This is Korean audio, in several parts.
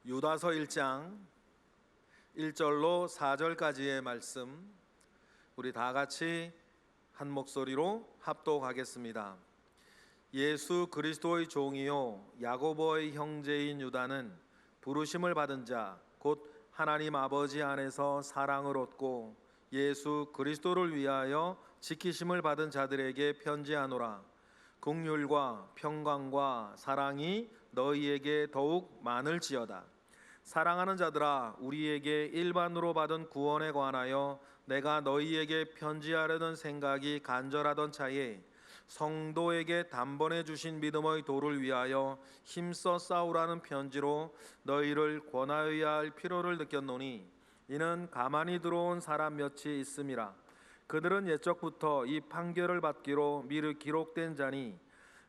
유다서 1장 1절로 4절까지의 말씀, 우리 다 같이 한 목소리로 합독하겠습니다. 예수 그리스도의 종이요 야고보의 형제인 유다는 부르심을 받은 자 곧 하나님 아버지 안에서 사랑을 얻고 예수 그리스도를 위하여 지키심을 받은 자들에게 편지하노라. 긍휼과 평강과 사랑이 너희에게 더욱 많을지어다. 사랑하는 자들아, 우리에게 일반으로 받은 구원에 관하여 내가 너희에게 편지하려던 생각이 간절하던 차에 성도에게 단번에 주신 믿음의 도를 위하여 힘써 싸우라는 편지로 너희를 권하여야 할 필요를 느꼈노니, 이는 가만히 들어온 사람 몇이 있음이라. 그들은 옛적부터 이 판결을 받기로 미리 기록된 자니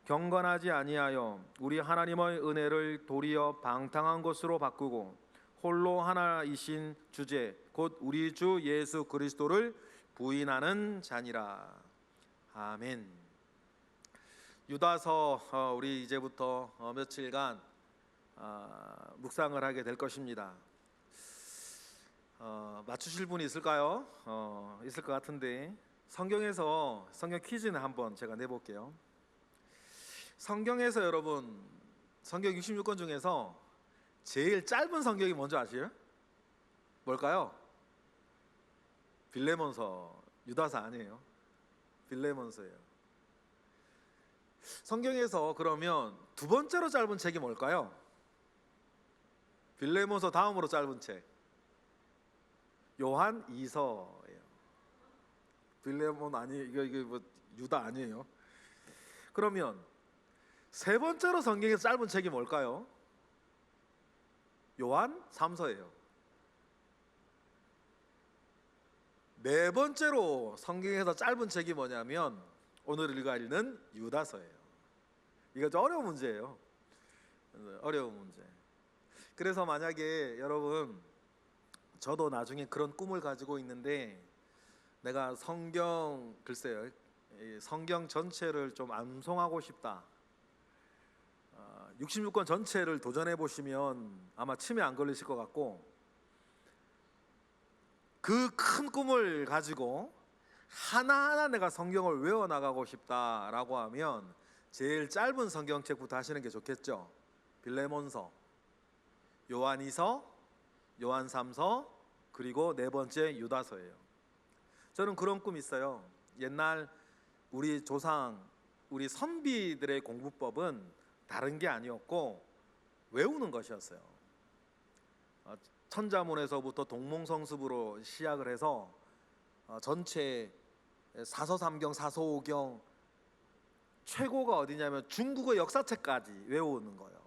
경건하지 아니하여 우리 하나님의 은혜를 도리어 방탕한 것으로 바꾸고 홀로 하나이신 주제 곧 우리 주 예수 그리스도를 부인하는 자니라. 아멘. 유다서 우리 이제부터 며칠간 묵상을 하게 될 것입니다. 맞추실 분이 있을까요? 있을 것 같은데, 성경 퀴즈는 한번 제가 내볼게요. 성경에서 여러분, 성경 66권 중에서 제일 짧은 성경이 뭔지 아세요? 뭘까요? 빌레몬서. 유다서 아니에요. 빌레몬서예요. 성경에서 그러면 두 번째로 짧은 책이 뭘까요? 빌레몬서 다음으로 짧은 책 요한 2서예요. 빌레몬 아니에요. 이거 뭐 유다 아니에요. 그러면 세 번째로 성경에서 짧은 책이 뭘까요? 요한 3서예요. 네 번째로 성경에서 짧은 책이 뭐냐면 오늘 읽는 유다서예요. 이거 좀 어려운 문제예요. 어려운 문제. 그래서 만약에 여러분, 저도 나중에 그런 꿈을 가지고 있는데, 내가 글쎄요, 성경 전체를 좀 암송하고 싶다, 66권 전체를 도전해 보시면 아마 치매 안 걸리실 것 같고, 그 큰 꿈을 가지고 하나하나 내가 성경을 외워나가고 싶다라고 하면 제일 짧은 성경책부터 하시는 게 좋겠죠. 빌레몬서, 요한이서, 요한 3서, 그리고 네 번째 유다서예요. 저는 그런 꿈이 있어요. 옛날 우리 조상, 우리 선비들의 공부법은 다른 게 아니었고 외우는 것이었어요. 천자문에서부터 동몽성습으로 시작을 해서 전체 사서삼경, 사서오경, 최고가 어디냐면 중국어 역사책까지 외우는 거예요.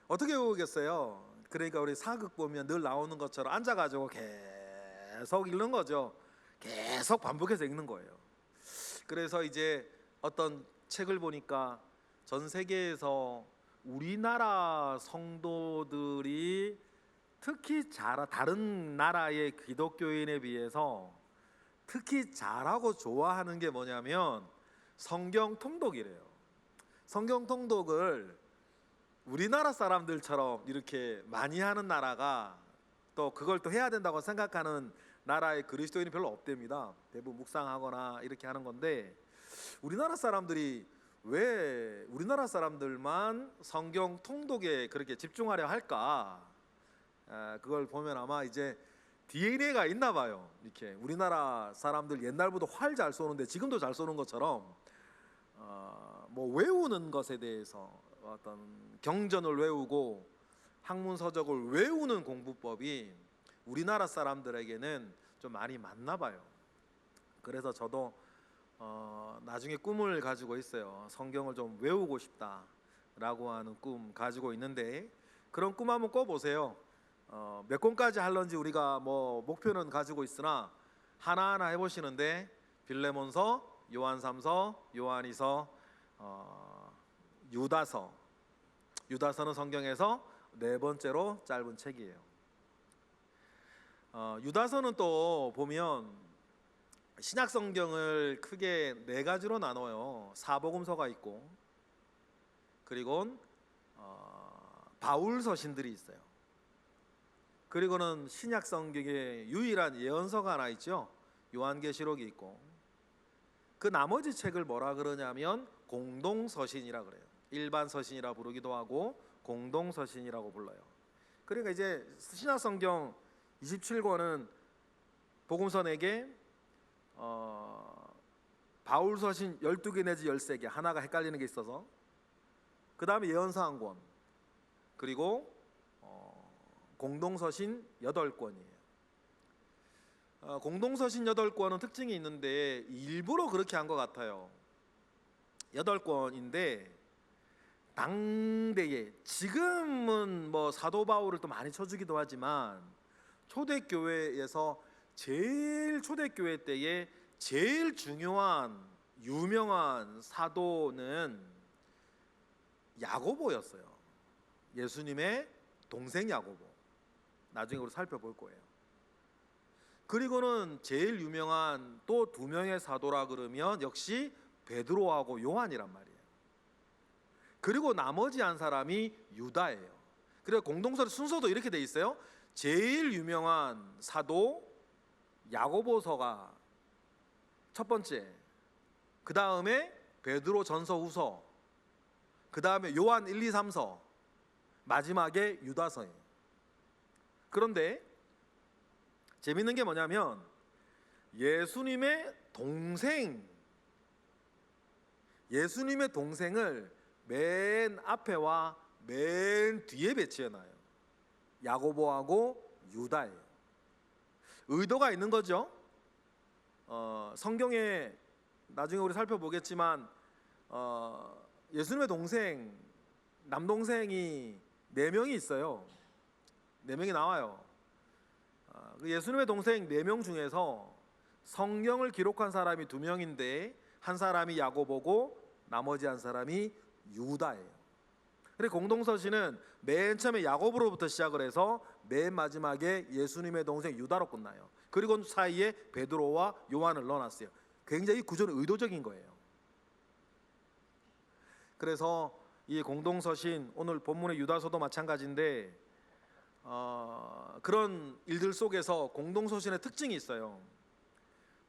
어떻게 외우겠어요? 그러니까 우리 사극 보면 늘 나오는 것처럼 앉아가지고 계속 읽는 거죠. 계속 반복해서 읽는 거예요. 그래서 이제 어떤 책을 보니까 전 세계에서 우리나라 성도들이 특히 다른 나라의 기독교인에 비해서 특히 잘하고 좋아하는 게 뭐냐면 성경 통독이래요. 성경 통독을 우리나라 사람들처럼 이렇게 많이 하는 나라가, 또 그걸 또 해야 된다고 생각하는 나라의 그리스도인이 별로 없답니다. 대부분 묵상하거나 이렇게 하는 건데, 우리나라 사람들이 왜 우리나라 사람들만 성경 통독에 그렇게 집중하려 할까? 그걸 보면 아마 이제 DNA가 있나 봐요. 이렇게 우리나라 사람들 옛날부터 활 잘 쏘는데 지금도 잘 쏘는 것처럼 뭐 외우는 것에 대해서 어떤 경전을 외우고 학문 서적을 외우는 공부법이 우리나라 사람들에게는 좀 많이 맞나 봐요. 그래서 저도 나중에 꿈을 가지고 있어요. 성경을 좀 외우고 싶다라고 하는 꿈 가지고 있는데, 그런 꿈 한번 꿔보세요. 몇 권까지 할런지 우리가 뭐 목표는 가지고 있으나 하나하나 해보시는데, 빌레몬서, 요한 3서, 요한이서, 유다서는 성경에서 네 번째로 짧은 책이에요. 유다서는 또 보면 신약 성경을 크게 네 가지로 나눠요. 사복음서가 있고, 그리고 바울 서신들이 있어요. 그리고는 신약 성경의 유일한 예언서가 하나 있죠. 요한계시록이 있고, 그 나머지 책을 뭐라 그러냐면 공동서신이라 그래요. 일반 서신이라 부르기도 하고 공동서신이라고 불러요. 그러니까 이제 신약 성경 27권은 복음서 4개, 바울 서신 12개 내지 13개, 하나가 헷갈리는 게 있어서, 그 다음에 예언서 1권, 그리고 공동서신 8권이에요. 공동서신 8권은 특징이 있는데 일부러 그렇게 한 것 같아요. 8권인데 당대에, 지금은 뭐 사도 바울을 또 많이 쳐주기도 하지만 초대교회에서 제일 초대교회 때에 제일 중요한 유명한 사도는 야고보였어요. 예수님의 동생 야고보. 나중에 우리 살펴볼 거예요. 그리고는 제일 유명한 또 2명의 사도라 그러면 역시 베드로하고 요한이란 말이에요. 그리고 나머지 한 사람이 유다예요. 그래서 공동서의 순서도 이렇게 돼 있어요. 제일 유명한 사도 야고보서가 첫 번째, 그 다음에 베드로 전서 후서, 그 다음에 요한 1, 2, 3서, 마지막에 유다서예요. 그런데 재밌는 게 뭐냐면 예수님의 동생을 맨 앞에와 맨 뒤에 배치해놔요. 야고보하고 유다예요. 의도가 있는 거죠. 성경에 나중에 우리 살펴보겠지만 예수님의 동생, 남동생이 4명이 있어요. 4명이 나와요. 예수님의 동생 4명 중에서 성경을 기록한 사람이 2명인데 한 사람이 야고보고 나머지 한 사람이 유다예요. 그래서 공동서신은 맨 처음에 야고보로부터 시작을 해서 맨 마지막에 예수님의 동생 유다로 끝나요. 그리고 사이에 베드로와 요한을 넣어놨어요. 굉장히 구조는 의도적인 거예요. 그래서 이 공동서신, 오늘 본문의 유다서도 마찬가지인데 그런 일들 속에서 공동서신의 특징이 있어요.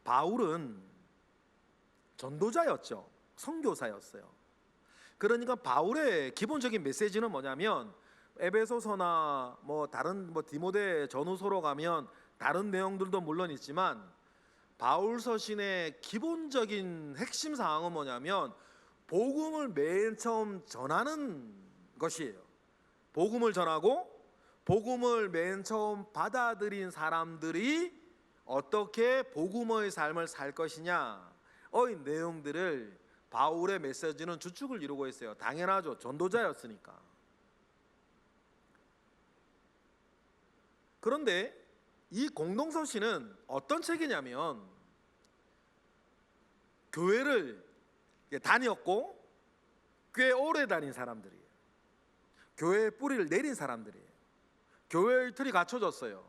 바울은 전도자였죠. 선교사였어요. 그러니까 바울의 기본적인 메시지는 뭐냐면 에베소서나 다른 디모데 전후서로 가면 다른 내용들도 물론 있지만 바울 서신의 기본적인 핵심 사항은 뭐냐면 복음을 맨 처음 전하는 것이에요. 복음을 전하고 복음을 맨 처음 받아들인 사람들이 어떻게 복음의 삶을 살 것이냐의 내용들을 바울의 메시지는 주축을 이루고 있어요. 당연하죠. 전도자였으니까. 그런데 이 공동서신은 어떤 책이냐면 교회를 다녔고 꽤 오래 다닌 사람들이에요. 교회의 뿌리를 내린 사람들이에요. 교회의 틀이 갖춰졌어요.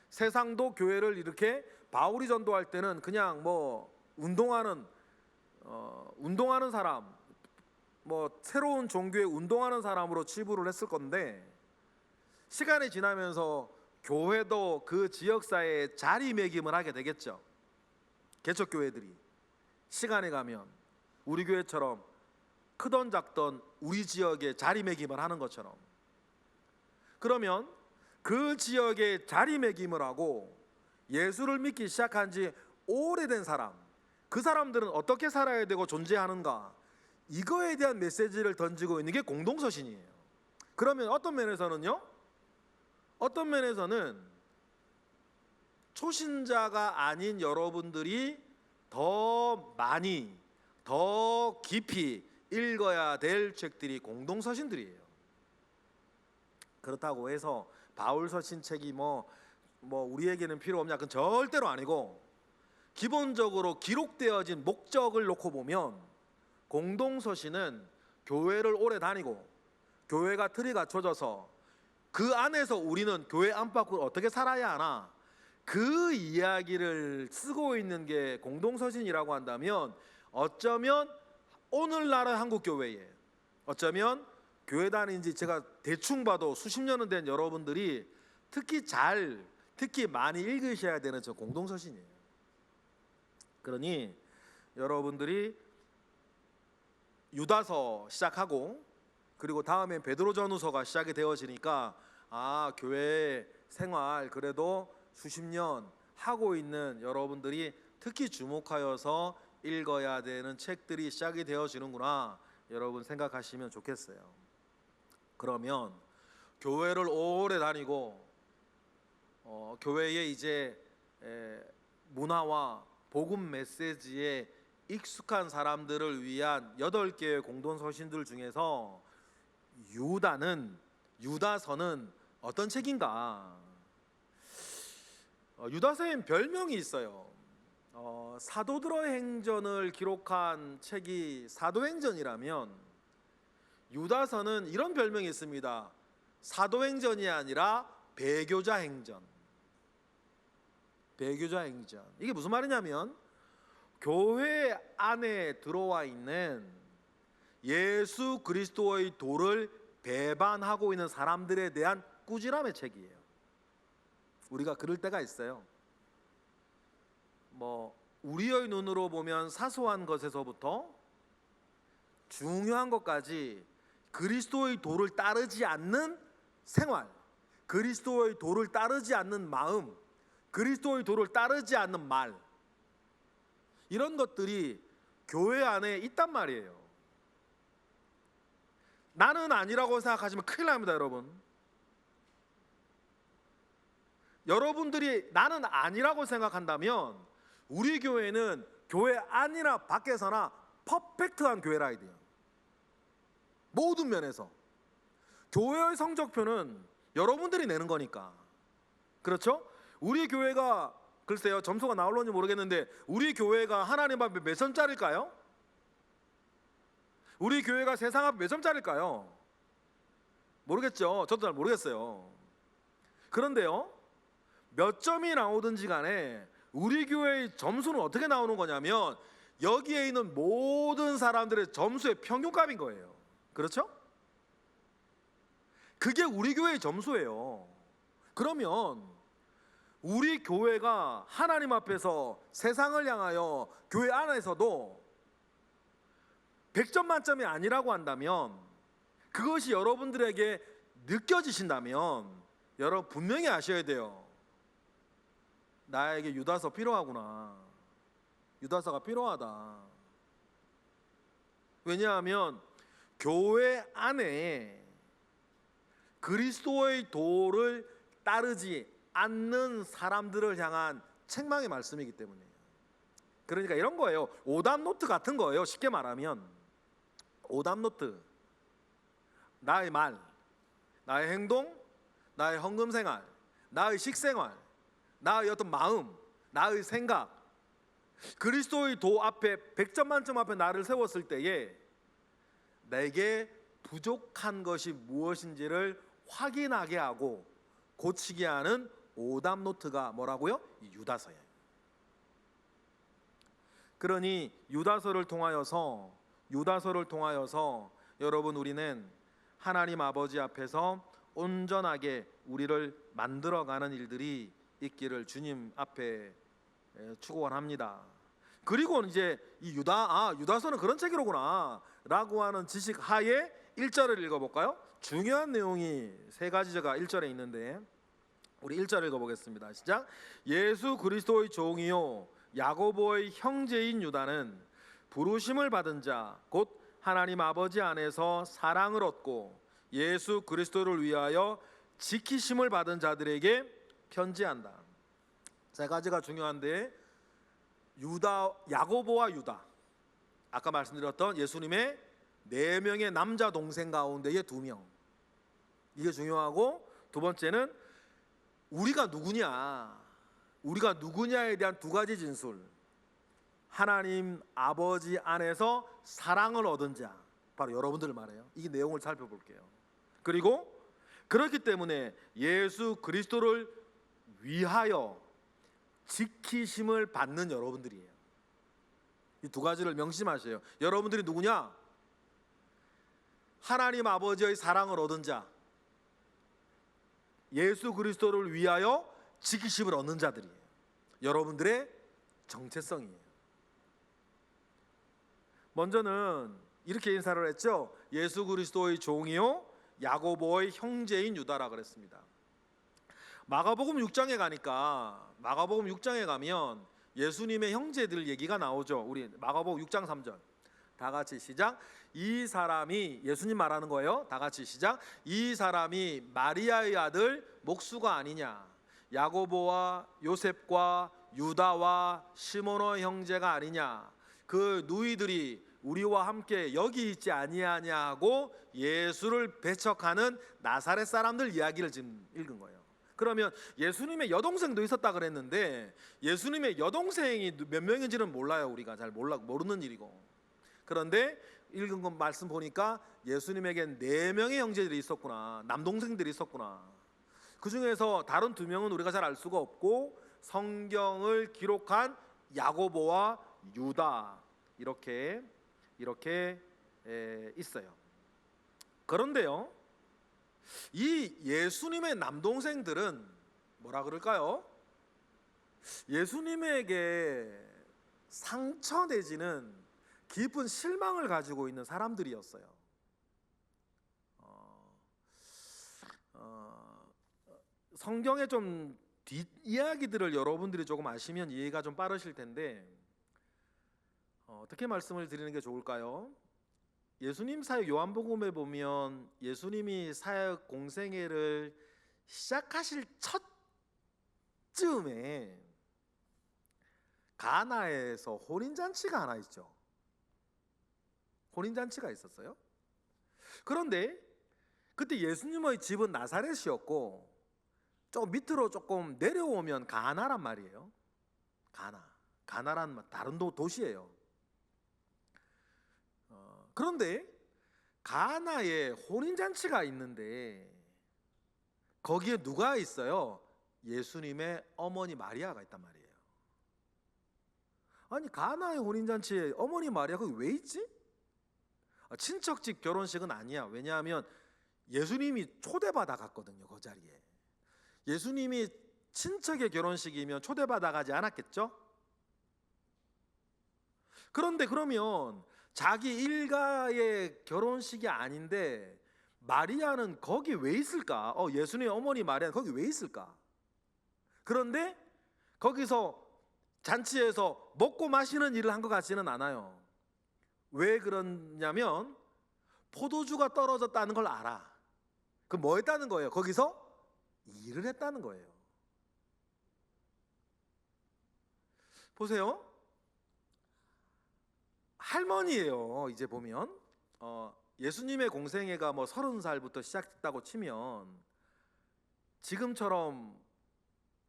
세상도 교회를 이렇게 바울이 전도할 때는 그냥 운동하는 사람, 새로운 종교에 운동하는 사람으로 치부를 했을 건데 시간이 지나면서 교회도 그 지역사회에 자리매김을 하게 되겠죠. 개척교회들이 시간이 가면 우리 교회처럼 크던 작던 우리 지역에 자리매김을 하는 것처럼, 그러면 그 지역에 자리매김을 하고 예수를 믿기 시작한 지 오래된 사람, 그 사람들은 어떻게 살아야 되고 존재하는가, 이거에 대한 메시지를 던지고 있는 게 공동서신이에요. 그러면 어떤 면에서는 초신자가 아닌 여러분들이 더 많이, 더 깊이 읽어야 될 책들이 공동서신들이에요. 그렇다고 해서 바울 서신 책이 우리에게는 필요 없냐, 그건 절대로 아니고, 기본적으로 기록되어진 목적을 놓고 보면 공동서신은 교회를 오래 다니고 교회가 틀이 갖춰져서 그 안에서 우리는 교회 안팎으로 어떻게 살아야 하나, 그 이야기를 쓰고 있는 게 공동서신이라고 한다면 어쩌면 오늘날의 한국교회에, 어쩌면 교회 다닌 지 제가 대충 봐도 수십 년은 된 여러분들이 특히 많이 읽으셔야 되는 저 공동서신이에요. 그러니 여러분들이 유다서 시작하고 그리고 다음엔 베드로전후서가 시작이 되어지니까 교회 생활 그래도 수십 년 하고 있는 여러분들이 특히 주목하여서 읽어야 되는 책들이 시작이 되어지는구나 여러분 생각하시면 좋겠어요. 그러면 교회를 오래 다니고 교회의 이제 문화와 복음 메시지에 익숙한 사람들을 위한 8개의 공동서신들 중에서 유다서는 어떤 책인가? 유다서엔 별명이 있어요. 사도들의 행전을 기록한 책이 사도행전이라면 유다서는 이런 별명이 있습니다. 사도행전이 아니라 배교자행전. 이게 무슨 말이냐면 교회 안에 들어와 있는 예수 그리스도의 도를 배반하고 있는 사람들에 대한 꾸지람의 책이에요. 우리가 그럴 때가 있어요. 우리의 눈으로 보면 사소한 것에서부터 중요한 것까지 그리스도의 도를 따르지 않는 생활, 그리스도의 도를 따르지 않는 마음, 그리스도의 도를 따르지 않는 말, 이런 것들이 교회 안에 있단 말이에요. 나는 아니라고 생각하시면 큰일 납니다, 여러분. 여러분들이 나는 아니라고 생각한다면 우리 교회는 교회 안이나 밖에서나 퍼펙트한 교회라 해야 돼요. 모든 면에서. 교회의 성적표는 여러분들이 내는 거니까. 그렇죠? 우리 교회가 글쎄요, 점수가 나올런지 모르겠는데 우리 교회가 하나님 앞에 몇 점짜리일까요? 우리 교회가 세상 앞에 몇 점짜리일까요? 모르겠죠. 저도 잘 모르겠어요. 그런데요, 몇 점이 나오든지 간에 우리 교회의 점수는 어떻게 나오는 거냐면 여기에 있는 모든 사람들의 점수의 평균값인 거예요. 그렇죠? 그게 우리 교회의 점수예요. 그러면 우리 교회가 하나님 앞에서 세상을 향하여 교회 안에서도 100점 만점이 아니라고 한다면, 그것이 여러분들에게 느껴지신다면 여러분 분명히 아셔야 돼요. 나에게 유다서 필요하구나. 유다서가 필요하다. 왜냐하면 교회 안에 그리스도의 도를 따르지 않는 사람들을 향한 책망의 말씀이기 때문이에요. 그러니까 이런 거예요. 오답노트 같은 거예요. 쉽게 말하면 오답노트. 나의 말, 나의 행동, 나의 헌금생활, 나의 식생활, 나의 어떤 마음, 나의 생각, 그리스도의 도 앞에 100점 만점 앞에 나를 세웠을 때에 내게 부족한 것이 무엇인지를 확인하게 하고 고치게 하는 오답노트가 뭐라고요? 유다서예요. 그러니 유다서를 통하여서 여러분 우리는 하나님 아버지 앞에서 온전하게 우리를 만들어가는 일들이 있기를 주님 앞에 축원합니다. 그리고 이제 이 유다서는 그런 책이로구나 라고 하는 지식 하에 1절을 읽어볼까요? 중요한 내용이 3가지가 1절에 있는데 우리 1절 읽어보겠습니다. 시작. 예수 그리스도의 종이요 야고보의 형제인 유다는 부르심을 받은 자 곧 하나님 아버지 안에서 사랑을 얻고 예수 그리스도를 위하여 지키심을 받은 자들에게 편지한다. 3가지가 중요한데 야고보와 유다, 아까 말씀드렸던 예수님의 4명의 남자 동생 가운데의 2명, 이게 중요하고, 두 번째는 우리가 누구냐에 대한 2가지 진술. 하나님 아버지 안에서 사랑을 얻은 자, 바로 여러분들을 말해요. 이 내용을 살펴볼게요. 그리고 그렇기 때문에 예수 그리스도를 위하여 지키심을 받는 여러분들이에요. 이 2가지를 명심하세요. 여러분들이 누구냐? 하나님 아버지의 사랑을 얻은 자, 예수 그리스도를 위하여 지키심을 얻는 자들이에요. 여러분들의 정체성이에요. 먼저는 이렇게 인사를 했죠. 예수 그리스도의 종이요 야고보의 형제인 유다라 그랬습니다. 마가복음 6장에 가면 예수님의 형제들 얘기가 나오죠. 우리 마가복음 6장 3절 다 같이 시작. 이 사람이, 예수님 말하는 거예요. 다 같이 시작. 이 사람이 마리아의 아들 목수가 아니냐, 야고보와 요셉과 유다와 시몬의 형제가 아니냐, 그 누이들이 우리와 함께 여기 있지 아니하냐 하고 예수를 배척하는 나사렛 사람들 이야기를 지금 읽은 거예요. 그러면 예수님의 여동생도 있었다 그랬는데 예수님의 여동생이 몇 명인지는 몰라요. 우리가 잘 모르는 일이고. 그런데 읽은 것 말씀 보니까 예수님에겐 4명의 형제들이 있었구나, 남동생들이 있었구나. 그 중에서 다른 2명은 우리가 잘 알 수가 없고 성경을 기록한 야고보와 유다 이렇게 있어요. 그런데요, 이 예수님의 남동생들은 뭐라 그럴까요? 예수님에게 상처 내지는 깊은 실망을 가지고 있는 사람들이었어요. 성경의 좀 뒷이야기들을 여러분들이 조금 아시면 이해가 좀 빠르실 텐데 어떻게 말씀을 드리는 게 좋을까요? 예수님 사역 요한복음에 보면 예수님이 사역 공생애를 시작하실 첫쯤에 가나에서 혼인잔치가 하나 있죠. 혼인잔치가 있었어요. 그런데 그때 예수님의 집은 나사렛이었고 좀 밑으로 조금 내려오면 가나란 말이에요. 가나란 다른 도시예요. 그런데 가나에 혼인잔치가 있는데 거기에 누가 있어요? 예수님의 어머니 마리아가 있단 말이에요. 아니, 가나의 혼인잔치에 어머니 마리아 거기 왜 있지? 친척집 결혼식은 아니야. 왜냐하면 예수님이 초대받아 갔거든요. 그 자리에. 예수님이 친척의 결혼식이면 초대받아 가지 않았겠죠? 그런데 그러면 자기 일가의 결혼식이 아닌데 마리아는 거기 왜 있을까? 예수님의 어머니 마리아는 거기 왜 있을까? 그런데 거기서 잔치에서 먹고 마시는 일을 한 것 같지는 않아요. 왜 그러냐면 포도주가 떨어졌다는 걸 알아. 그럼 뭐 했다는 거예요? 거기서 일을 했다는 거예요. 보세요. 할머니예요. 이제 보면 예수님의 공생애가 뭐 30살부터 시작했다고 치면 지금처럼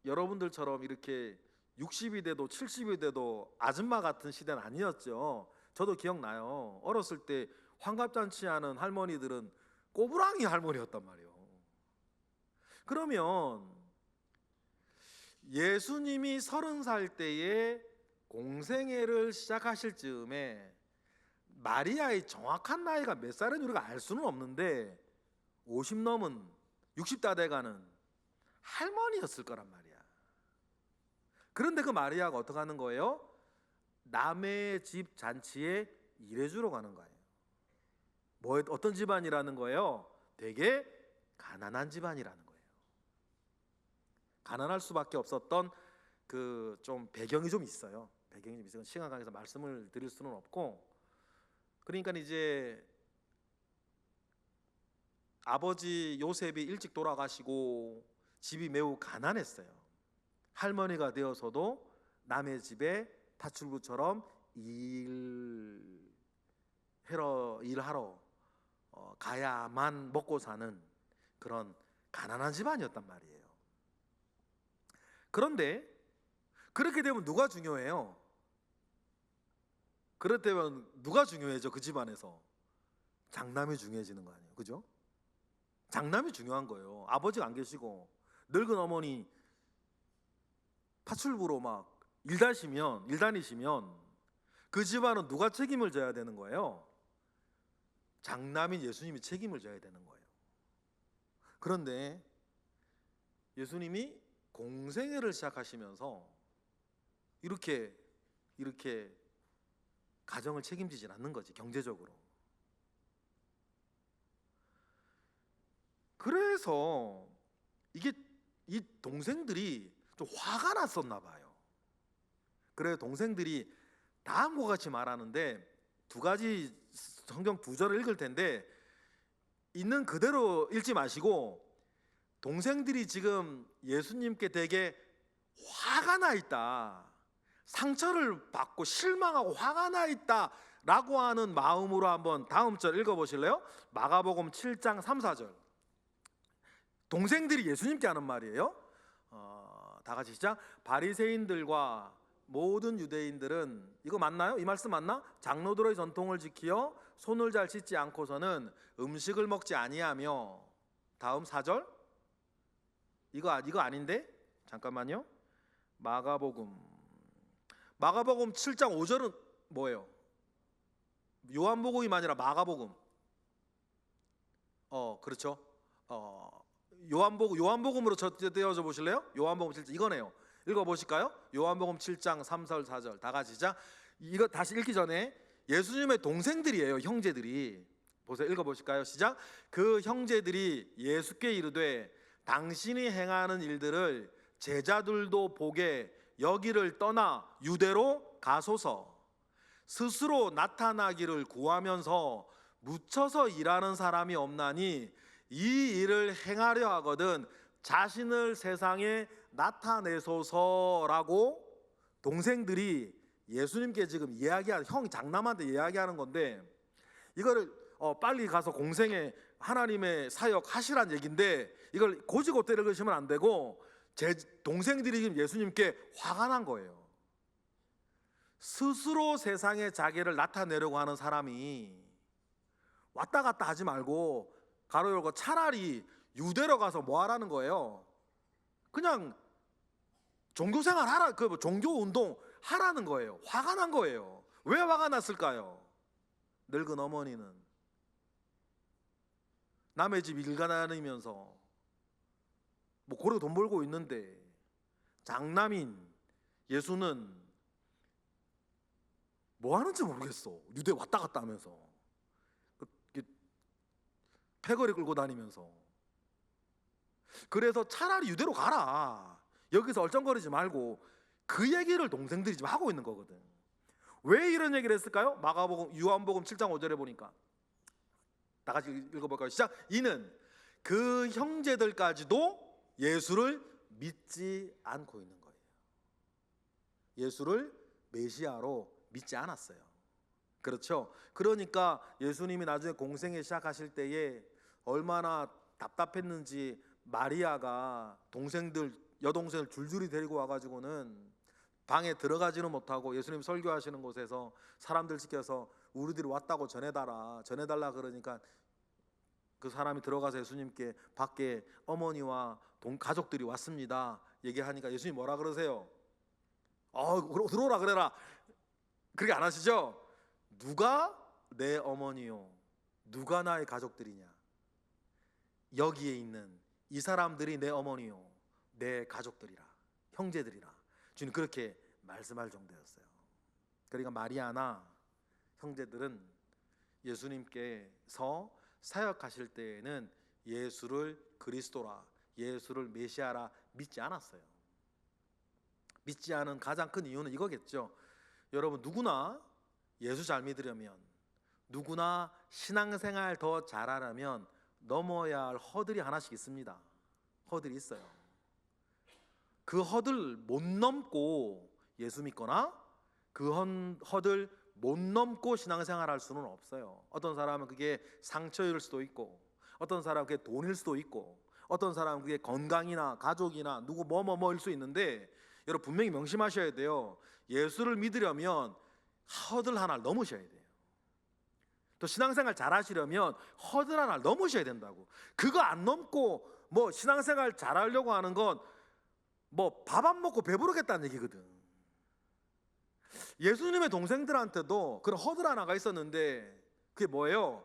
여러분들처럼 이렇게 60이 돼도 70이 돼도 아줌마 같은 시대는 아니었죠. 저도 기억나요. 어렸을 때 환갑잔치하는 할머니들은 꼬부랑이 할머니였단 말이에요. 그러면 예수님이 30살 때에 공생애를 시작하실 즈음에 마리아의 정확한 나이가 몇 살인지 우리가 알 수는 없는데 50 넘은 60다 돼가는 할머니였을 거란 말이야. 그런데 그 마리아가 어떻게 하는 거예요? 남의 집 잔치에 일해주러 가는 거예요. 어떤 집안이라는 거예요? 되게 가난한 집안이라는 거예요. 가난할 수밖에 없었던 그 좀 배경이 좀 있어요. 배경이 좀 있어요. 시간 관계에서 말씀을 드릴 수는 없고, 그러니까 이제 아버지 요셉이 일찍 돌아가시고 집이 매우 가난했어요. 할머니가 되어서도 남의 집에 파출부처럼 일하러 가야만 먹고 사는 그런 가난한 집안이었단 말이에요. 그런데 그렇게 되면 누가 중요해요? 그렇다면 누가 중요해져? 그 집안에서 장남이 중요해지는 거 아니에요? 그죠? 장남이 중요한 거예요. 아버지가 안 계시고 늙은 어머니 파출부로 막 일 다니시면 그 집안은 누가 책임을 져야 되는 거예요? 장남인 예수님이 책임을 져야 되는 거예요. 그런데 예수님이 공생애를 시작하시면서 이렇게 가정을 책임지질 않는 거지, 경제적으로. 그래서 이 동생들이 좀 화가 났었나 봐요. 그래서 동생들이 다음과 같이 말하는데, 두 가지 성경 두 절을 읽을 텐데 있는 그대로 읽지 마시고, 동생들이 지금 예수님께 되게 화가 나 있다, 상처를 받고 실망하고 화가 나 있다 라고 하는 마음으로 한번 다음 절 읽어보실래요? 마가복음 7장 3, 4절. 동생들이 예수님께 하는 말이에요. 다 같이 시작. 바리새인들과 모든 유대인들은, 이거 맞나요? 이 말씀 맞나? 장로들의 전통을 지키어 손을 잘 씻지 않고서는 음식을 먹지 아니하며. 다음 4절. 이거 아닌데? 잠깐만요. 마가복음 7장 5절은 뭐예요? 요한복음이 아니라 마가복음. 그렇죠. 요한복음으로 떼어져 보실래요? 요한복음 7장 이거네요. 읽어보실까요? 요한복음 7장 3, 4절 다 같이 시작. 이거 다시 읽기 전에 예수님의 동생들이에요, 형제들이. 보세요, 읽어보실까요? 시작. 그 형제들이 예수께 이르되 당신이 행하는 일들을 제자들도 보게 여기를 떠나 유대로 가소서. 스스로 나타나기를 구하면서 묻혀서 일하는 사람이 없나니 이 일을 행하려 하거든 자신을 세상에 나타내소서라고 동생들이 예수님께 지금 형 장남한테 이야기하는 건데, 이거를 빨리 가서 공생에 하나님의 사역 하시란 얘기인데, 이걸 고지고대로 읽으시면 안 되고, 제 동생들이 지금 예수님께 화가 난 거예요. 스스로 세상에 자기를 나타내려고 하는 사람이 왔다 갔다 하지 말고 가로 열고 차라리 유대로 가서 뭐 하라는 거예요? 그냥 종교생활 하라, 종교운동 하라는 거예요. 화가 난 거예요. 왜 화가 났을까요? 늙은 어머니는 남의 집 일 다니면서 뭐 고래 돈 벌고 있는데, 장남인 예수는 뭐 하는지 모르겠어. 유대 왔다 갔다 하면서 패거리 끌고 다니면서. 그래서 차라리 유대로 가라, 여기서 얼쩡거리지 말고, 그 얘기를 동생들이 지금 하고 있는 거거든. 왜 이런 얘기를 했을까요? 요한복음 7장 5절에 보니까, 다 같이 읽어볼까요? 시작. 이는 그 형제들까지도 예수를 믿지 않고 있는 거예요. 예수를 메시아로 믿지 않았어요. 그렇죠? 그러니까 예수님이 나중에 공생애 시작하실 때에 얼마나 답답했는지, 마리아가 여동생을 줄줄이 데리고 와가지고는 방에 들어가지는 못하고 예수님 설교하시는 곳에서 사람들 지켜서 우리들이 왔다고 전해달라 그러니까, 그 사람이 들어가서 예수님께 밖에 어머니와 가족들이 왔습니다 얘기하니까 예수님 뭐라 그러세요? 들어오라 그래라, 그렇게 안 하시죠? 누가 내 어머니요, 누가 나의 가족들이냐? 여기에 있는 이 사람들이 내 어머니요, 내 가족들이라, 형제들이라. 주님 그렇게 말씀할 정도였어요. 그러니까 마리아나 형제들은 예수님께서 사역하실 때에는 예수를 그리스도라, 예수를 메시아라 믿지 않았어요. 믿지 않은 가장 큰 이유는 이거겠죠. 여러분, 누구나 예수 잘 믿으려면, 누구나 신앙생활 더 잘하려면 넘어야 할 허들이 하나씩 있습니다. 허들이 있어요. 그 허들 못 넘고 예수 믿거나, 그 허들 못 넘고 신앙생활 할 수는 없어요. 어떤 사람은 그게 상처일 수도 있고, 어떤 사람은 그게 돈일 수도 있고, 어떤 사람은 그게 건강이나 가족이나 누구 뭐일 수 있는데, 여러분 분명히 명심하셔야 돼요. 예수를 믿으려면 허들 하나를 넘으셔야 돼요. 또 신앙생활 잘 하시려면 허들 하나를 넘으셔야 된다고. 그거 안 넘고 뭐 신앙생활 잘 하려고 하는 건 뭐 밥 안 먹고 배부르겠다는 얘기거든. 예수님의 동생들한테도 그런 허들 하나가 있었는데, 그게 뭐예요?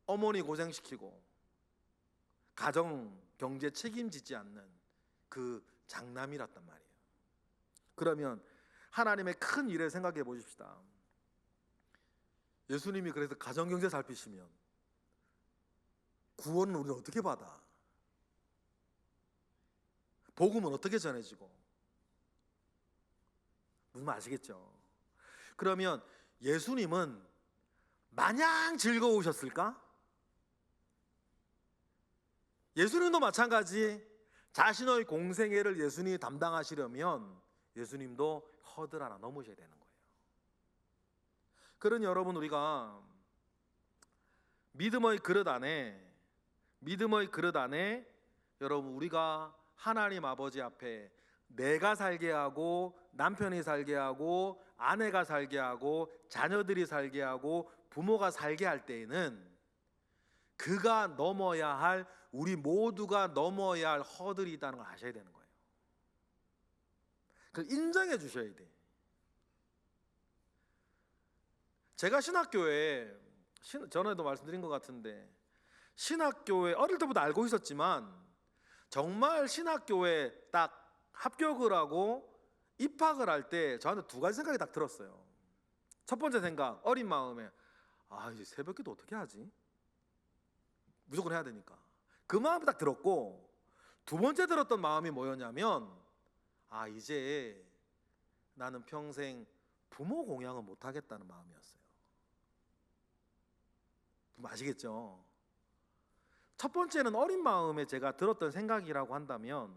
어머니 고생시키고 가정 경제 책임지지 않는 그 장남이랐단 말이에요. 그러면 하나님의 큰 일을 생각해 보십시다. 예수님이 그래서 가정 경제 살피시면 구원은 우리는 어떻게 받아? 복음은 어떻게 전해지고? 무슨 말 아시겠죠? 그러면 예수님은 마냥 즐거우셨을까? 예수님도 마찬가지. 자신의 공생애를 예수님이 담당하시려면 예수님도 허들 하나 넘으셔야 되는 거예요. 그러니 여러분, 우리가 믿음의 그릇 안에 여러분, 우리가 하나님 아버지 앞에 내가 살게 하고 남편이 살게 하고 아내가 살게 하고 자녀들이 살게 하고 부모가 살게 할 때에는 그가 넘어야 할, 우리 모두가 넘어야 할 허들이 있다는 걸 아셔야 되는 거예요. 그걸 인정해 주셔야 돼. 제가 신학교에, 전에도 말씀드린 것 같은데, 신학교에 어릴 때부터 알고 있었지만 정말 신학교에 딱 합격을 하고 입학을 할 때 저한테 두 가지 생각이 딱 들었어요. 첫 번째 생각, 어린 마음에 이제 새벽기도 어떻게 하지? 무조건 해야 되니까. 그 마음이 딱 들었고, 두 번째 들었던 마음이 뭐였냐면 이제 나는 평생 부모 공양은 못하겠다는 마음이었어요. 아시겠죠? 첫 번째는 어린 마음에 제가 들었던 생각이라고 한다면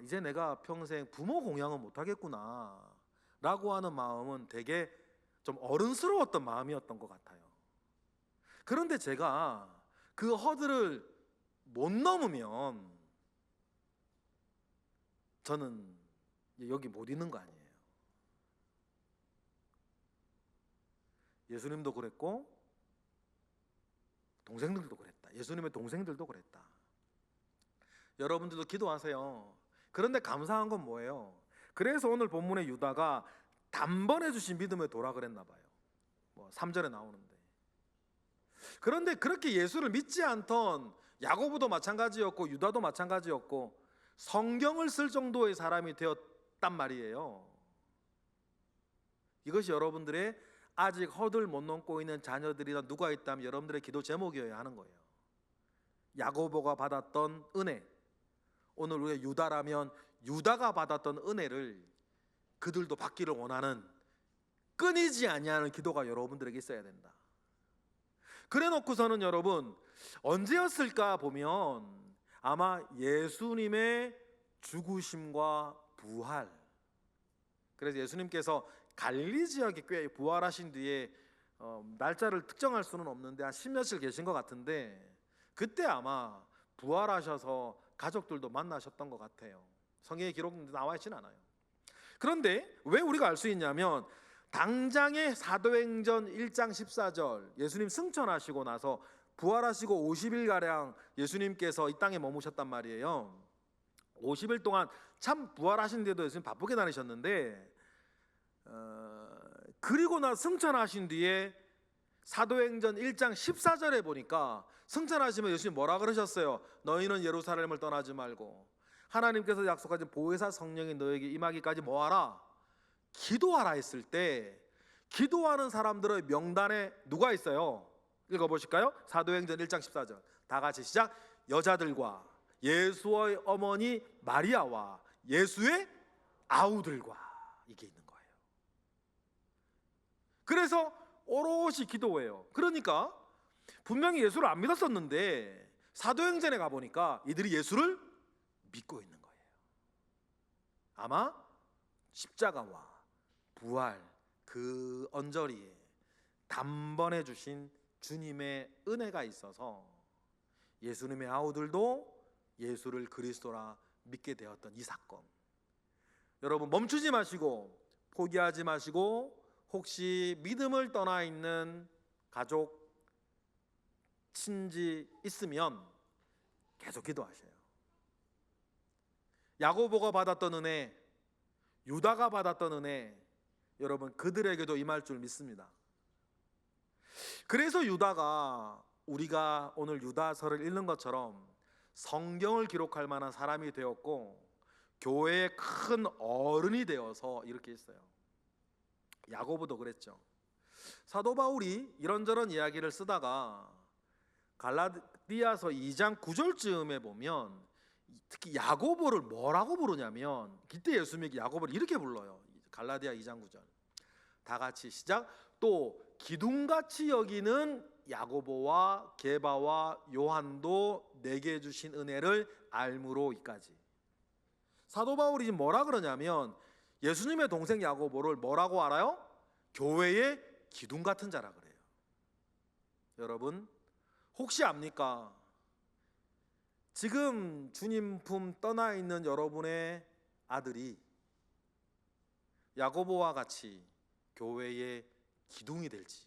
이제 내가 평생 부모 공양은 못하겠구나 라고 하는 마음은 되게 좀 어른스러웠던 마음이었던 것 같아요. 그런데 제가 그 허들을 못 넘으면 저는 여기 못 있는 거 아니에요. 예수님도 그랬고 동생들도 그랬다. 예수님의 동생들도 그랬다. 여러분들도 기도하세요. 그런데 감사한 건 뭐예요? 그래서 오늘 본문의 유다가 단번에 주신 믿음의 도라 그랬나 봐요. 3절에 나오는데. 그런데 그렇게 예수를 믿지 않던 야고보도 마찬가지였고 유다도 마찬가지였고 성경을 쓸 정도의 사람이 되었단 말이에요. 이것이 여러분들의 아직 허들 못 넘고 있는 자녀들이나 누가 있다면 여러분들의 기도 제목이어야 하는 거예요. 야고보가 받았던 은혜, 오늘 우리가 유다라면 유다가 받았던 은혜를 그들도 받기를 원하는 끊이지 아니하는 기도가 여러분들에게 있어야 된다. 그래 놓고서는 여러분, 언제였을까 보면 아마 예수님의 죽으심과 부활, 그래서 예수님께서 갈릴리 지역에 꽤 부활하신 뒤에 날짜를 특정할 수는 없는데 한 10며칠 계신 것 같은데, 그때 아마 부활하셔서 가족들도 만나셨던 것 같아요. 성경에 기록 나와 있진 않아요. 그런데 왜 우리가 알 수 있냐면 당장의 사도행전 1장 14절, 예수님 승천하시고 나서 부활하시고 50일가량 예수님께서 이 땅에 머무셨단 말이에요. 50일 동안 참 부활하신 데도 예수님 바쁘게 다니셨는데, 그리고 나 승천하신 뒤에 사도행전 1장 14절에 보니까 승천하시면 예수님 뭐라 그러셨어요? 너희는 예루살렘을 떠나지 말고 하나님께서 약속하신 보혜사 성령이 너에게 임하기까지 뭐하라? 기도하라 했을 때, 기도하는 사람들의 명단에 누가 있어요? 읽어보실까요? 사도행전 1장 14절 다 같이 시작. 여자들과 예수의 어머니 마리아와 예수의 아우들과, 이게 있는 거예요. 그래서 오롯이 기도해요. 그러니까 분명히 예수를 안 믿었었는데 사도행전에 가보니까 이들이 예수를 믿고 있는 거예요. 아마 십자가와 부활, 그 언저리에 단번에 주신 주님의 은혜가 있어서 예수님의 아우들도 예수를 그리스도라 믿게 되었던 이 사건, 여러분 멈추지 마시고 포기하지 마시고, 혹시 믿음을 떠나 있는 가족, 친지 있으면 계속 기도하셔요. 야고보가 받았던 은혜, 유다가 받았던 은혜, 여러분 그들에게도 임할 줄 믿습니다. 그래서 유다가 우리가 오늘 유다서를 읽는 것처럼 성경을 기록할 만한 사람이 되었고 교회의 큰 어른이 되어서 이렇게 했어요. 야고보도 그랬죠. 사도 바울이 이런저런 이야기를 쓰다가 갈라디아서 2장 9절쯤에 보면 특히 야고보를 뭐라고 부르냐면, 그때 예수 믿기 야고보를 이렇게 불러요. 갈라디아 2장 9절 다 같이 시작. 또 기둥같이 여기는 야고보와 게바와 요한도 내게 주신 은혜를 알므로이까지. 사도 바울이 지금 뭐라 그러냐면 예수님의 동생 야고보를 뭐라고 알아요? 교회의 기둥 같은 자라 그래요. 여러분 혹시 압니까? 지금 주님 품 떠나 있는 여러분의 아들이 야고보와 같이 교회의 기둥이 될지.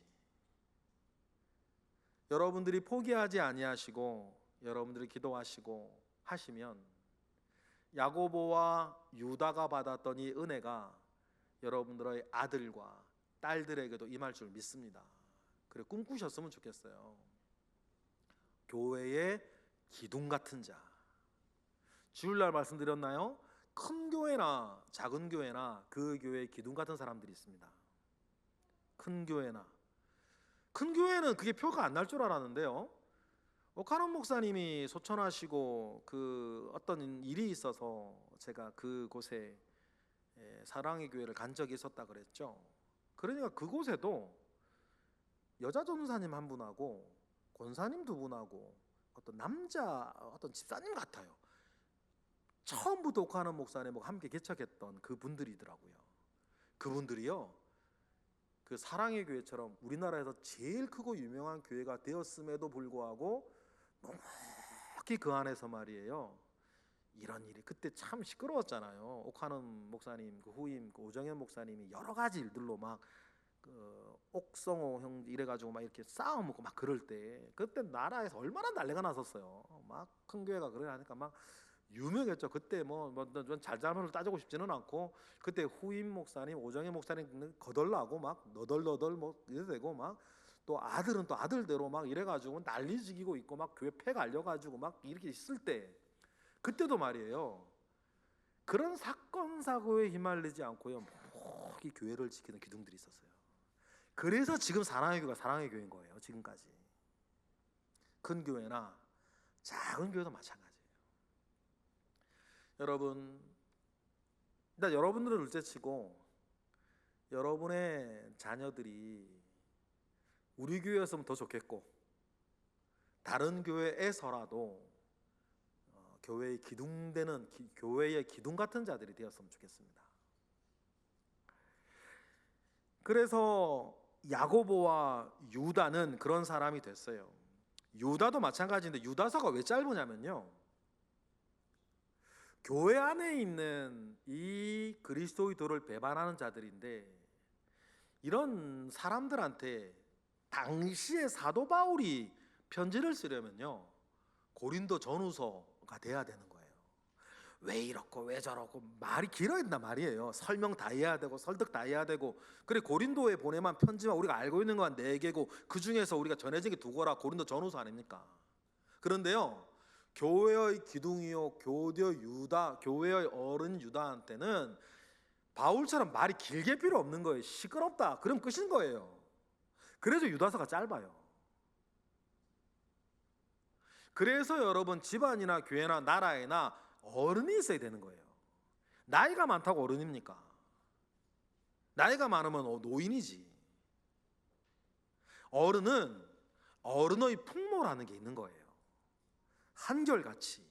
여러분들이 포기하지 아니하시고 여러분들이 기도하시고 하시면 야고보와 유다가 받았던 이 은혜가 여러분들의 아들과 딸들에게도 임할 줄 믿습니다. 그래 꿈꾸셨으면 좋겠어요. 교회의 기둥 같은 자. 주일날 말씀드렸나요? 큰 교회나 작은 교회나 그 교회의 기둥 같은 사람들이 있습니다. 큰 교회나. 큰 교회는 그게 표가 안 날 줄 알았는데요, 오카논 목사님이 소천하시고 그 어떤 일이 있어서 제가 그곳에 사랑의 교회를 간 적이 있었다 그랬죠. 그러니까 그곳에도 여자 전사님 한 분하고 권사님 두 분하고 어떤 남자 어떤 집사님 같아요. 처음부터 오카논 목사님하고 함께 개척했던 그 분들이더라고요. 그분들이요, 그 사랑의 교회처럼 우리나라에서 제일 크고 유명한 교회가 되었음에도 불구하고 넉넉히 그 안에서 말이에요, 이런 일이 그때 참 시끄러웠잖아요. 오카논 목사님 그 후임 그 오정현 목사님이 여러 가지 일들로 막 그 옥성호 형 이래가지고 막 이렇게 싸움하고 막 그럴 때, 그때 나라에서 얼마나 난리가 났었어요. 막 큰 교회가 그래 하니까 막 유명했죠. 그때 뭐 잘잘못을 따지고 싶지는 않고 그때 후임 목사님 오정현 목사님 거덜나고 막 너덜너덜 뭐 이래 되고 막 또 아들은 또 아들대로 막 이래가지고 난리지기고 있고 막 교회 폐가 알려가지고 막 이렇게 있을 때, 그때도 말이에요, 그런 사건 사고에 휘말리지 않고요 이 교회를 지키는 기둥들이 있었어요. 그래서 지금 사랑의 교회가 사랑의 교회인 거예요. 지금까지 큰 교회나 작은 교회도 마찬가지예요. 여러분, 일단 여러분들은 둘째치고 여러분의 자녀들이 우리 교회였으면 더 좋겠고 다른 교회에서라도 교회의 기둥되는 교회의 기둥 같은 자들이 되었으면 좋겠습니다. 그래서 야고보와 유다는 그런 사람이 됐어요. 유다도 마찬가지인데 유다서가 왜 짧으냐면요, 교회 안에 있는 이 그리스도의도를 배반하는 자들인데, 이런 사람들한테 당시에 사도 바울이 편지를 쓰려면요 고린도 전후서가 돼야 되는 거예요. 왜 이렇고 왜 저렇고 말이 길어야 된단 말이에요. 설명 다 해야 되고 설득 다 해야 되고. 그래 고린도에 보내만 편지만 우리가 알고 있는 건 4개고 그 중에서 우리가 전해진 게 2거라 고린도 전후서 아닙니까? 그런데요, 교회의 기둥이요 교대의 유다, 교회의 어른 유다한테는 바울처럼 말이 길게 필요 없는 거예요. 시끄럽다 그럼 끝인 거예요. 그래서 유다서가 짧아요. 그래서 여러분 집안이나 교회나 나라에나 어른이 있어야 되는 거예요. 나이가 많다고 어른입니까? 나이가 많으면 노인이지. 어른은 어른의 풍모라는 게 있는 거예요. 한결같이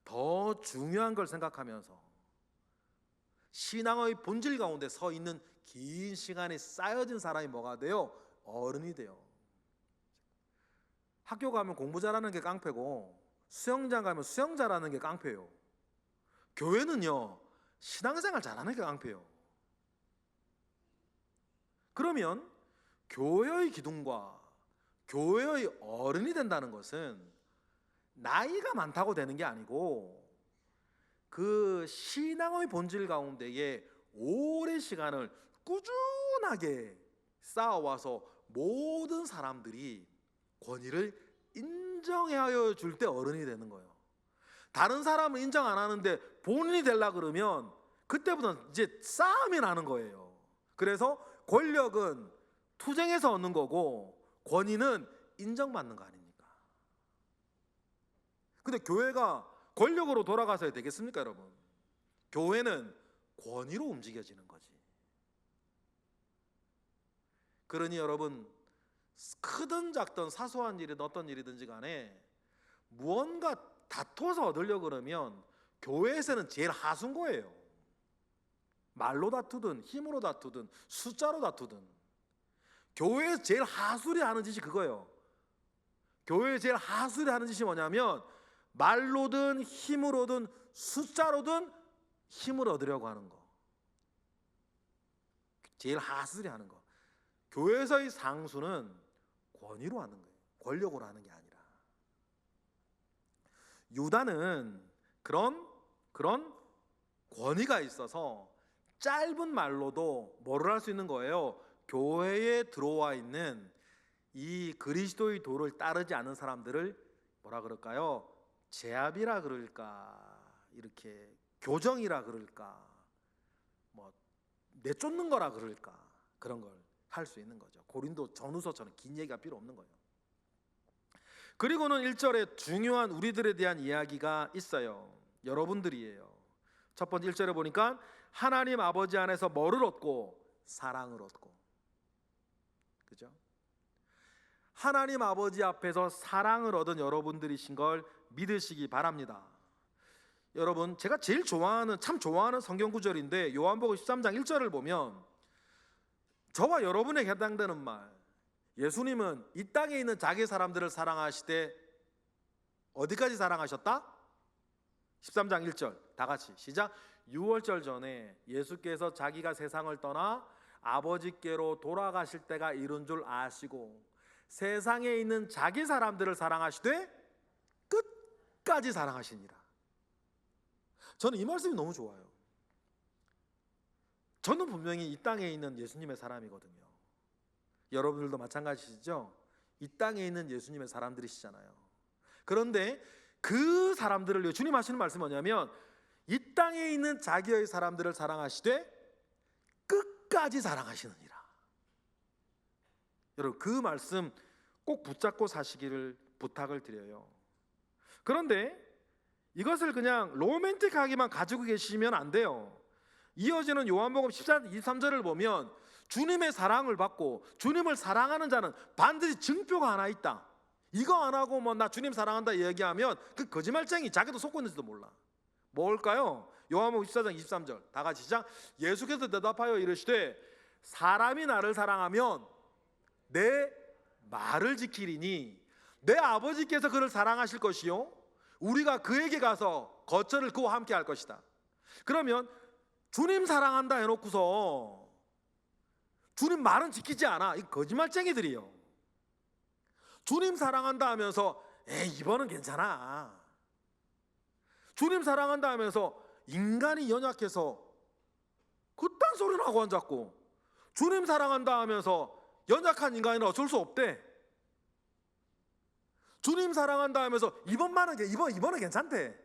더 중요한 걸 생각하면서 신앙의 본질 가운데 서 있는 긴 시간이 쌓여진 사람이 뭐가 돼요? 어른이 돼요. 학교 가면 공부 잘하는 게 깡패고 수영장 가면 수영 잘하는 게 깡패예요. 교회는요 신앙생활 잘하는 게 깡패예요. 그러면 교회의 기둥과 교회의 어른이 된다는 것은 나이가 많다고 되는 게 아니고 그 신앙의 본질 가운데에 오랜 시간을 꾸준하게 쌓아와서 모든 사람들이 권위를 인정하여 줄 때 어른이 되는 거예요. 다른 사람은 인정 안 하는데 본인이 되려 그러면 그때부터 이제 싸움이 나는 거예요. 그래서 권력은 투쟁해서 얻는 거고 권위는 인정받는 거 아닙니까? 근데 교회가 권력으로 돌아가서야 되겠습니까, 여러분? 교회는 권위로 움직여지는 거지. 그러니 여러분, 크든 작든 사소한 일이든 어떤 일이든지 간에 무언가 다투어서 얻으려고 그러면 교회에서는 제일 하수인 거예요. 말로 다투든 힘으로 다투든 숫자로 다투든 교회에서 제일 하수리 하는 짓이 그거예요. 교회에서 제일 하수리 하는 짓이 뭐냐면 말로든 힘으로든 숫자로든 힘을 얻으려고 하는 거. 제일 하수리 하는 거. 교회에서의 상수는 권위로 하는 거예요. 권력으로 하는 게 아니라. 유다는 그런 권위가 있어서 짧은 말로도 뭐를 할 수 있는 거예요? 교회에 들어와 있는 이 그리스도의 도를 따르지 않는 사람들을 뭐라 그럴까요? 제압이라 그럴까? 이렇게 교정이라 그럴까? 뭐 내쫓는 거라 그럴까? 그런 걸 할 수 있는 거죠. 고린도 전후서처럼 긴 얘기가 필요 없는 거예요. 그리고는 1절에 중요한 우리들에 대한 이야기가 있어요. 여러분들이에요. 첫 번째 1절에 보니까 하나님 아버지 안에서 뭐를 얻고? 사랑을 얻고. 그죠? 하나님 아버지 앞에서 사랑을 얻은 여러분들이신 걸 믿으시기 바랍니다. 여러분, 제가 제일 참 좋아하는 성경 구절인데 요한복음 13장 1절을 보면 저와 여러분에게 해당되는 말, 예수님은 이 땅에 있는 자기 사람들을 사랑하시되 어디까지 사랑하셨다? 13장 1절 다 같이 시작. 6월절 전에 예수께서 자기가 세상을 떠나 아버지께로 돌아가실 때가 이른 줄 아시고 세상에 있는 자기 사람들을 사랑하시되 끝까지 사랑하시니라. 저는 이 말씀이 너무 좋아요. 저는 분명히 이 땅에 있는 예수님의 사람이거든요. 여러분들도 마찬가지시죠? 이 땅에 있는 예수님의 사람들이시잖아요. 그런데 그 사람들을 위해 주님 하시는 말씀이 뭐냐면 이 땅에 있는 자기의 사람들을 사랑하시되 끝까지 사랑하시느니라. 여러분, 그 말씀 꼭 붙잡고 사시기를 부탁을 드려요. 그런데 이것을 그냥 로맨틱하게만 가지고 계시면 안 돼요. 이어지는 요한복음 14, 23절을 보면 주님의 사랑을 받고 주님을 사랑하는 자는 반드시 증표가 하나 있다. 이거 안 하고 뭐 나 주님 사랑한다 얘기하면 그 거짓말쟁이, 자기도 속고 있는지도 몰라. 뭘까요? 요한복음 14장 23절 다 같이 시작. 예수께서 대답하여 이르시되 사람이 나를 사랑하면 내 말을 지키리니 내 아버지께서 그를 사랑하실 것이요 우리가 그에게 가서 거처를 그와 함께 할 것이다. 그러면 주님 사랑한다 해놓고서 주님 말은 지키지 않아. 이 거짓말쟁이들이요. 주님 사랑한다 하면서 이번은 괜찮아. 주님 사랑한다 하면서 인간이 연약해서 그딴 소리나 하고 앉았고, 주님 사랑한다 하면서 연약한 인간이는 어쩔 수 없대. 주님 사랑한다 하면서 이번은 괜찮대.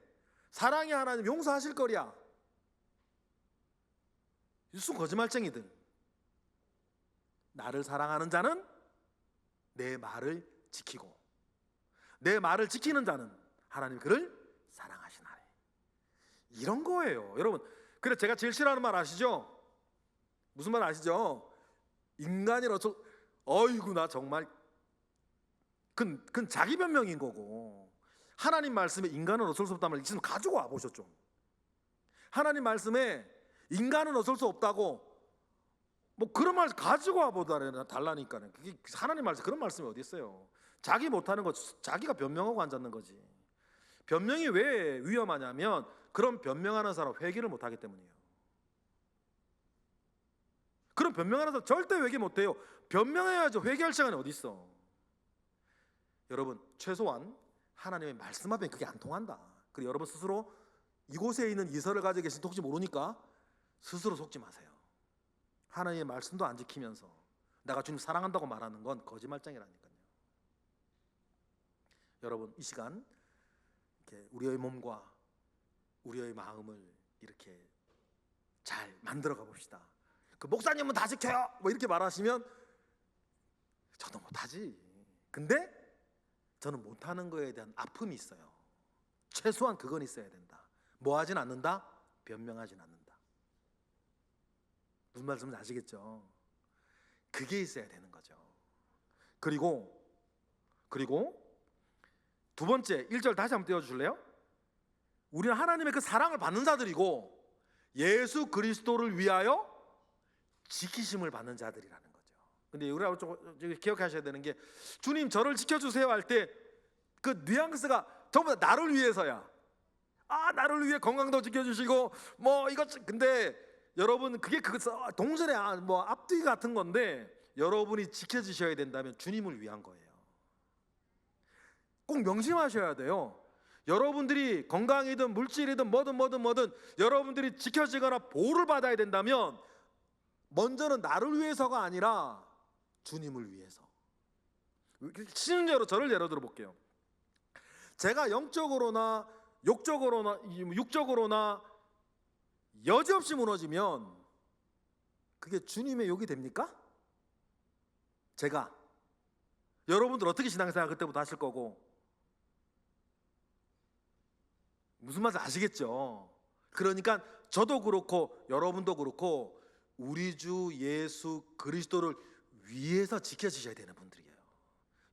사랑이 하나님 용서하실 거리야. 이수 거짓말쟁이들. 나를 사랑하는 자는 내 말을 지키고 내 말을 지키는 자는 하나님 그를 사랑하시나니. 이런 거예요, 여러분. 그래 제가 제일 싫어하는 말 아시죠? 무슨 말 아시죠? 인간이라서 어이구 나 정말 그건 자기 변명인 거고, 하나님 말씀에 인간은 어쩔 수 없다는 말 있으면 가지고 와 보셔 좀. 하나님 말씀에 인간은 어쩔 수 없다고 뭐 그런 말 가지고 와 달라니까는. 그게 하나님 말씀 그런 말씀이 어디 있어요? 자기 못하는 거 자기가 변명하고 앉았는 거지. 변명이 왜 위험하냐면 그런 변명하는 사람 회개를 못하기 때문이에요. 그런 변명하는 사람 절대 회개 못해요. 변명해야지 회개할 시간이 어디 있어. 여러분, 최소한 하나님의 말씀 앞에 그게 안 통한다. 그리고 여러분 스스로 이곳에 있는 이설을 가지고 계신지 혹시 모르니까 스스로 속지 마세요. 하나님의 말씀도 안 지키면서 내가 주님 사랑한다고 말하는 건 거짓말장이라니까요. 여러분, 이 시간 이렇게 우리의 몸과 우리의 마음을 이렇게 잘 만들어가 봅시다. 그 목사님은 다 지켜요 뭐 이렇게 말하시면 저도 못하지. 근데 저는 못하는 거에 대한 아픔이 있어요. 최소한 그건 있어야 된다. 뭐 하진 않는다? 변명하진 않는다. 무슨 말씀인지 아시겠죠? 그게 있어야 되는 거죠. 그리고 두 번째 1절 다시 한번 띄워주실래요? 우리는 하나님의 그 사랑을 받는 자들이고 예수 그리스도를 위하여 지키심을 받는 자들이라는 거죠. 근데 우리가 좀 기억하셔야 되는 게, 주님 저를 지켜주세요 할 때 그 뉘앙스가 전부 다 나를 위해서야. 나를 위해 건강도 지켜주시고 뭐 이것. 근데 여러분, 그게 동전의 뭐 앞뒤 같은 건데, 여러분이 지켜주셔야 된다면 주님을 위한 거예요. 꼭 명심하셔야 돼요. 여러분들이 건강이든 물질이든 뭐든 여러분들이 지켜지거나 보호를 받아야 된다면 먼저는 나를 위해서가 아니라 주님을 위해서. 쉬운 예로 저를 예로 들어 볼게요. 제가 영적으로나 육적으로나 여지없이 무너지면 그게 주님의 욕이 됩니까? 제가. 여러분들 어떻게 신앙생활 그때부터 하실 거고, 무슨 말인지 아시겠죠? 그러니까 저도 그렇고 여러분도 그렇고 우리 주 예수 그리스도를 위해서 지켜주셔야 되는 분들이에요.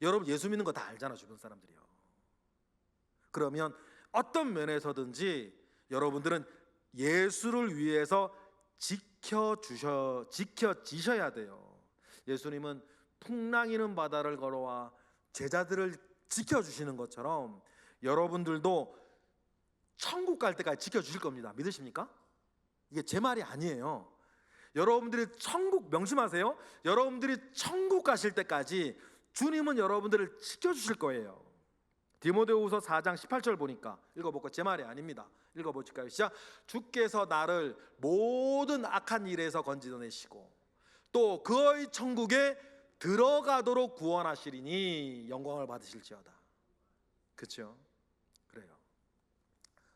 여러분 예수 믿는 거 다 알잖아, 주변 사람들이요. 그러면 어떤 면에서든지 여러분들은 예수를 위해서 지켜지셔야 돼요. 예수님은 풍랑이는 바다를 걸어와 제자들을 지켜주시는 것처럼 여러분들도 천국 갈 때까지 지켜주실 겁니다. 믿으십니까? 이게 제 말이 아니에요. 여러분들이 천국, 명심하세요. 여러분들이 천국 가실 때까지 주님은 여러분들을 지켜주실 거예요. 디모데후서 4장 18절 보니까 읽어볼까요? 제 말이 아닙니다. 읽어보실까요? 시작. 주께서 나를 모든 악한 일에서 건지내시고 또 그의 천국에 들어가도록 구원하시리니 영광을 받으실지어다. 그렇죠? 그래요.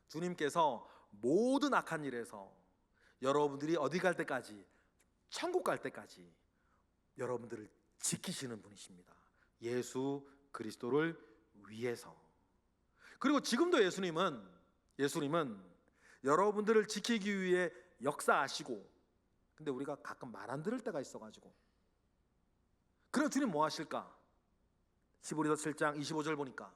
주님께서 모든 악한 일에서 여러분들이 어디 갈 때까지, 천국 갈 때까지 여러분들을 지키시는 분이십니다. 예수 그리스도를 위해서. 그리고 지금도 예수님은 여러분들을 지키기 위해 역사하시고, 근데 우리가 가끔 말 안 들을 때가 있어가지고, 그럼 주님 뭐 하실까? 히브리서 7장 25절 보니까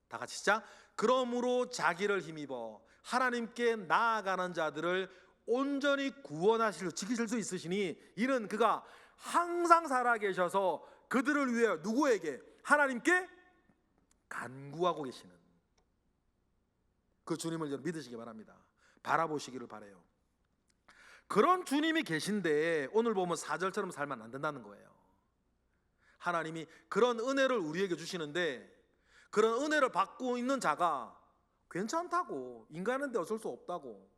다 같이 시작. 그러므로 자기를 힘입어 하나님께 나아가는 자들을 온전히 구원하시려 지키실 수 있으시니 이는 그가 항상 살아계셔서 그들을 위해 누구에게? 하나님께 간구하고 계시는 그 주님을 믿으시기 바랍니다. 바라보시기를 바라요. 그런 주님이 계신데 오늘 보면 4절처럼 살면 안 된다는 거예요. 하나님이 그런 은혜를 우리에게 주시는데 그런 은혜를 받고 있는 자가 괜찮다고, 인간인데 어쩔 수 없다고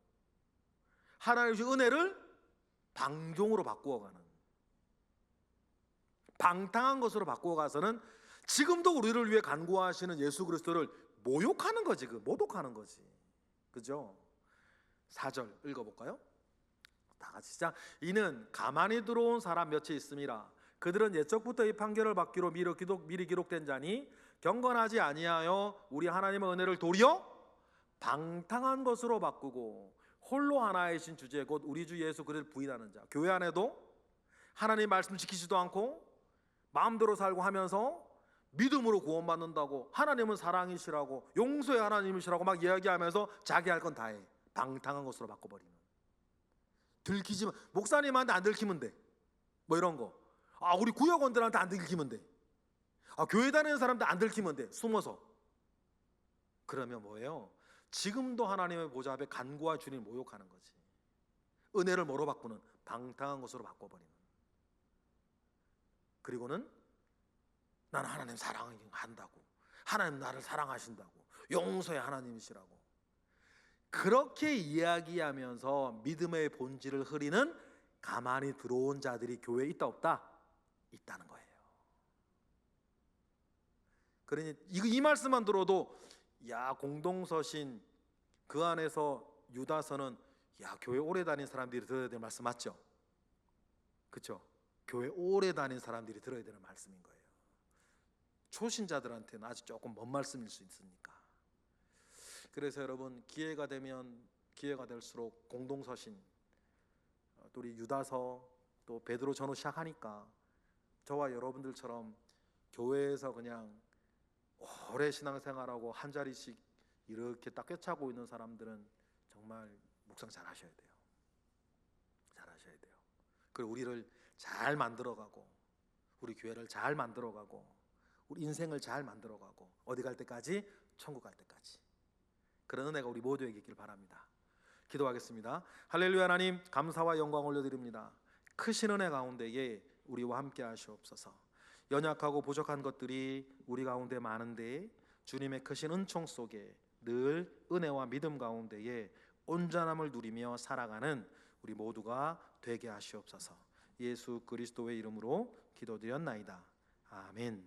하나님의 주신 은혜를 방종으로 바꾸어가는, 방탕한 것으로 바꾸어가서는 지금도 우리를 위해 간구하시는 예수 그리스도를 모욕하는 거지, 모독하는 거지. 그죠? 4절 읽어볼까요? 다 같이 시작. 이는 가만히 들어온 사람 몇이 있음이라. 그들은 옛적부터 이 판결을 받기로 미리 기록된 자니 경건하지 아니하여 우리 하나님의 은혜를 도리어 방탕한 것으로 바꾸고 홀로 하나이신 주제 곧 우리 주 예수 그리스도를 부인하는 자. 교회 안에도 하나님 말씀 지키지도 않고 마음대로 살고 하면서 믿음으로 구원받는다고, 하나님은 사랑이시라고, 용서의 하나님이시라고 막 이야기하면서 자기 할 건 다 해. 방탕한 것으로 바꿔버리는. 들키지만, 목사님한테 안 들키면 돼, 뭐 이런 거. 우리 구역원들한테 안 들키면 돼. 교회 다니는 사람들 안 들키면 돼, 숨어서. 그러면 뭐예요? 지금도 하나님의 보좌 앞에 간구와 주님 모욕하는 거지. 은혜를 뭐로 바꾸는? 방탕한 것으로 바꿔버리는. 그리고는 나는 하나님 사랑한다고, 하나님 나를 사랑하신다고, 용서의 하나님이시라고 그렇게 이야기하면서 믿음의 본질을 흐리는 가만히 들어온 자들이 교회에 있다 없다? 있다는 거예요. 그러니 이 말씀만 들어도 야, 공동서신 그 안에서 유다서는 야, 교회 오래 다닌 사람들이 들어야 될 말씀 맞죠? 그렇죠? 교회 오래 다닌 사람들이 들어야 되는 말씀인 거예요. 초신자들한테는 아직 조금 먼 말씀일 수 있으니까. 그래서 여러분, 기회가 되면 기회가 될수록 공동서신, 또 우리 유다서, 또 베드로 전후 시작하니까 저와 여러분들처럼 교회에서 그냥 오래 신앙생활하고 한 자리씩 이렇게 딱 꿰차고 있는 사람들은 정말 묵상 잘 하셔야 돼요. 잘 하셔야 돼요. 그리고 우리를 잘 만들어가고, 우리 교회를 잘 만들어가고, 우리 인생을 잘 만들어가고, 어디 갈 때까지? 천국 갈 때까지. 그런 은혜가 우리 모두에게 있길 바랍니다. 기도하겠습니다. 할렐루야. 하나님, 감사와 영광 올려드립니다. 크신 은혜 가운데에 우리와 함께 하시옵소서. 연약하고 부족한 것들이 우리 가운데 많은데 주님의 크신 은총 속에 늘 은혜와 믿음 가운데에 온전함을 누리며 살아가는 우리 모두가 되게 하시옵소서. 예수 그리스도의 이름으로 기도드렸나이다. 아멘.